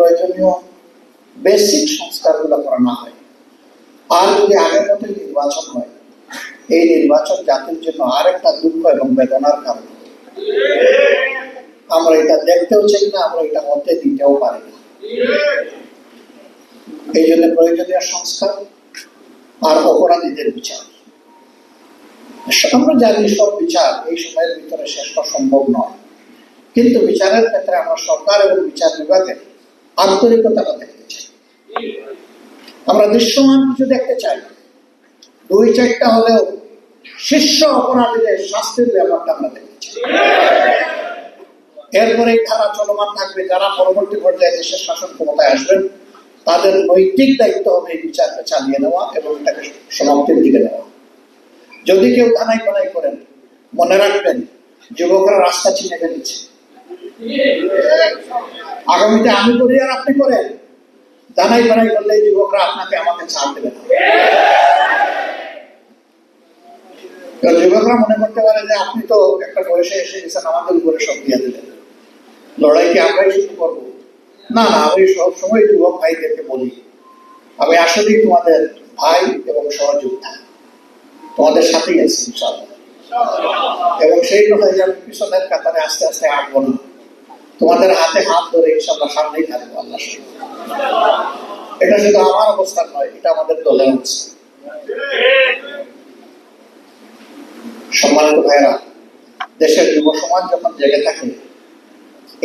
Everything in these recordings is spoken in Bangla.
প্রয়োজনীয় বেসিক সংস্কারগুলো করা না হয়, আর যদি আগের মতো নির্বাচন হয়, এই নির্বাচন জাতির জন্য আরেকটা দুঃখ এবং বেদনার কারণ। আমরা এটা দেখতেও চাই না, আমরা এটা হতে দিতেও পারি না। এই জন্য প্রয়োজনীয় সংস্কার আর অপরাধীদের বিচার। আমরা জানি সব বিচার এই সময়ের ভিতরে শেষ করা সম্ভব নয়, কিন্তু বিচারের ক্ষেত্রে আমরা সরকার এবং বিচার বিভাগের আন্তরিকতাটা দেখতে চাই। আমরা দৃশ্যমান কিছু দেখতে চাই, 2-4টা হলেও শীর্ষ অপরাধীদের শাস্তির ব্যাপারটা আমরা দেখতে চাই। এরপরে এই ধারা চলমান থাকবে, যারা পরবর্তী পর্যায়ে দেশের শাসন ক্ষমতায় আসবেন তাদের নৈতিক দায়িত্ব হবে এই বিচারকে চালিয়ে নেওয়া এবং এটাকে সমাপ্তির দিকে নেওয়া। যদি কেউ ধানাই বানাই করেন, মনে রাখবেন যুবকরা রাস্তা চিনে ফেলেছে। আগামীতে আমি করি আর আপনি করেন, ধানাই বানাই করলে যুবকরা আপনাকে আমাকে ছাড় দেবে না। যুবকরা মনে করতে পারে যে আপনি তো একটা বয়সে এসে গেছেন, আমাদের উপরে সব দিয়ে দিলেন, লড়াই কি আমরাই শুরু করবো? না না, আমি সবসময় যুবক ভাইদেরকে বলি, আমি আসলেই তোমাদের ভাই এবং সহযোদ্ধা, তোমাদের সাথেই আছি ইনশাআল্লাহ। এবং সেই কথাই আমি পিছনের কাতারে আস্তে আস্তে আঁকবো না, তোমাদের হাতে হাত ধরে ইনশাআল্লাহ সামনেই থাকবো আল্লাহ। এটা শুধু আমার অবস্থান নয়, এটা আমাদের দলের অবস্থা। সম্মানিত ভাইরা, দেশের যুব সমাজ যখন জেগে থাকে,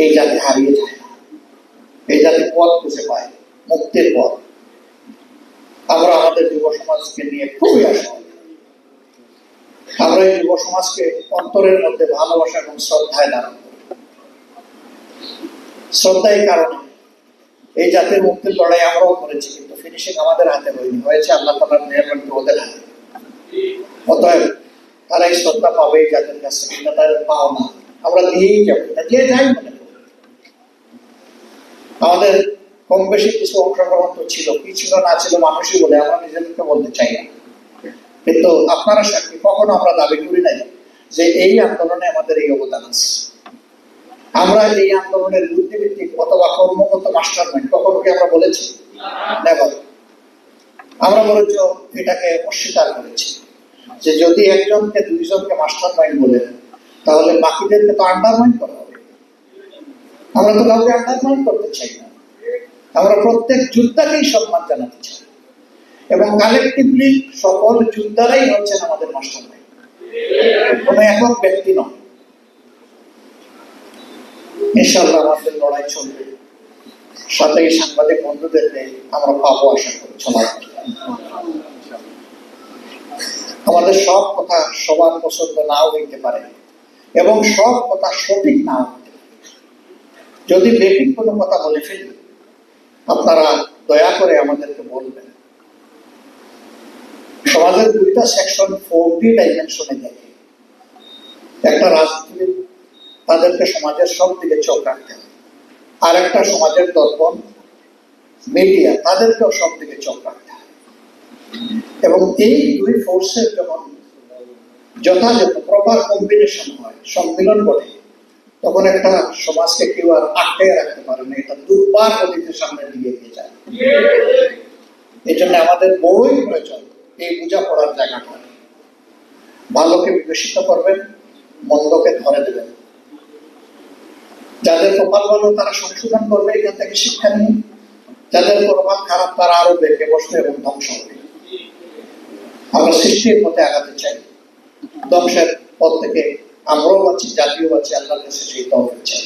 এই জাতি হারিয়ে যায় না, এই জাতি পথ খুঁজে পায়, মুক্তির পথ। আমরা আমাদের যুব সমাজকে নিয়ে খুবই আশা, আমরা এই যুব সমাজকে অন্তরের মধ্যে ভালোবাসা এবং শ্রদ্ধায় ধারণ করি। শ্রদ্ধার কারণে এই জাতির মুক্তির লড়াই আমরাও করেছি, কিন্তু ফিনিশিং আমাদের হাতে হয়নি, হয়েছে আল্লাহ তাআলার মেহেরবানিতে ওদের হাতে। অতএব তারা এই শ্রদ্ধা পাবে এই জাতির কাছে, কিন্তু তাদের পাও না, আমরা দিয়েই যাবো, যে যাই মনে করি। আমাদের কম বেশি কিছু অংশগ্রহণ তো ছিল, কি ছিল না ছিল মানুষই বলে, আমরা নিজেদেরকে বলতে চাই না, কিন্তু আপনারা সাক্ষী, কখনো আমরা দাবি করি নাই যে এই আন্দোলনে আমাদের এই অবদান আছে। আমরা এই আন্দোলনের বুদ্ধিভিত্তিক অথবা কর্মগত মাস্টার মাইন্ড কখনো কি আমরা বলেছি? নেভার। আমরা বরঞ্চ এটাকে অস্বীকার করেছি যে যদি একজনকে 2জনকে মাস্টার মাইন্ড বলে, তাহলে বাকিদেরকে তো আন্ডারমাইন্ড করা হবে। আমরা তো কাউকে আন্ডারমাইন্ড করতে চাই না, আমরা প্রত্যেক যোদ্ধাকেই সম্মান জানাতে চাই, এবং কালেকটিভলি সকল যোদ্ধারাই হচ্ছেন আমাদের মাস্টার মাইন্ড, কোনো একক ব্যক্তি নয়। ইনশাআল্লাহ আমাদের লড়াই চলবে, সাথে সাংবাদিক বন্ধুদেরকে আমরা পাবো আশা করি চলার। আমাদের সব কথা সবার পছন্দ নাও হইতে পারে, এবং সব কথা সঠিক নাও হইতে পারে। যদি বেঠিক কোনো কথা বলে ফেলি, আপনারা দয়া করে আমাদেরকে বলবেন। সমাজের 2টা সেকশন 4টি ডাইমেনশনে দেখে। একটা রাজনীতিবিদ, তাদেরকে সমাজের সব দিকে চোখ রাখতে হবে। আর একটা সমাজের দর্পণ মিডিয়া, তাদেরকেও সব দিকে চোখ রাখতে হবে। এবং এই 2 ফোর্সের যখন যথাযথ প্রপার কম্বিনেশন হয়, সম্মিলন ঘটে, তখন একটা সমাজকে কেউ আর আটকে রাখতে পারে না, এটা দুর্বার গতির সামনে দিকে এগিয়ে যায়। এই জন্য আমাদের বড়ই প্রয়োজন এই বোঝাপড়ার জায়গাটা। ভালোকে বিবেচিত করবেন, মন্দকে ধরে দেবেন। যাদের কপাল ভালো তারা সংশোধন করবে, এখান থেকে শিক্ষা নিয়ে। যাদের কপাল খারাপ তারা আরো বেঁকে বসবে এবং ধ্বংস হবে। আমরা সৃষ্টির পথে আগাতে চাই, ধ্বংসের পথ থেকে আমরাও বাঁচি, জাতীয় বাঁচি, আল্লাহর কাছে সেই তৌফিক চাই।